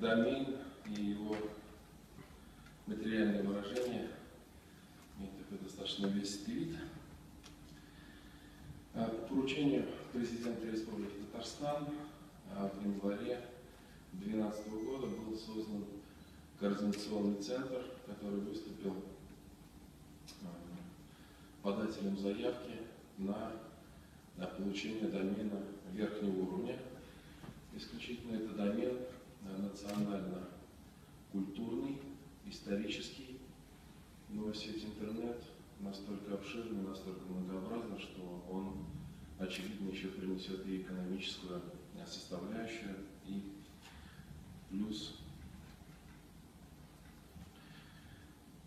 домен и его материальное выражение имеет такой достаточно увесистый вид. По поручению президента Республики Татарстан в январе 2012 года был создан координационный центр, который выступил подателем заявки на получение домена верхнего уровня. Исключительно это домен национально-культурный, исторический, но сеть интернет настолько обширна, настолько многообразна, что он, очевидно, еще принесет и экономическую составляющую, и плюс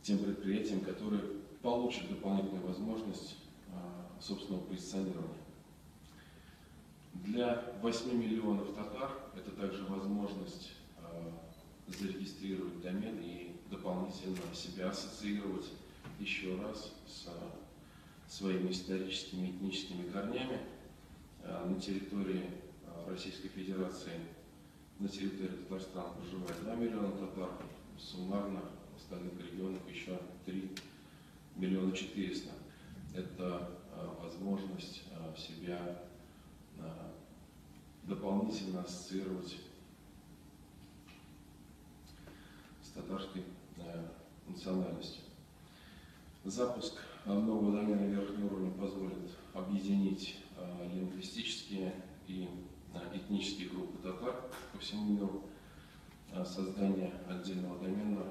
тем предприятиям, которые получат дополнительную возможность собственного позиционирования. Для 8 миллионов татар это также возможность зарегистрировать домен и дополнительно себя ассоциировать еще раз с своими историческими этническими корнями. На территории Российской Федерации, на территории Татарстана проживает 2 миллиона татар, суммарно в остальных регионах еще 3 миллиона 400. Это возможность себя дополнительно ассоциировать с татарской национальностью. Запуск нового домена верхнего уровня позволит объединить лингвистические и этнические группы татар по всему миру. Создание отдельного домена,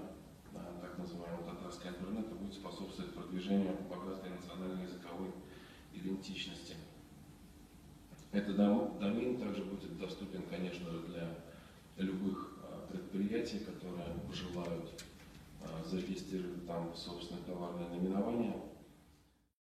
так называемого татарского интернета, будет способствовать продвижению богатой национально-языковой идентичности. Этот домен также будет доступен, конечно же, для любых предприятий, которые желают зарегистрировать там собственный товарный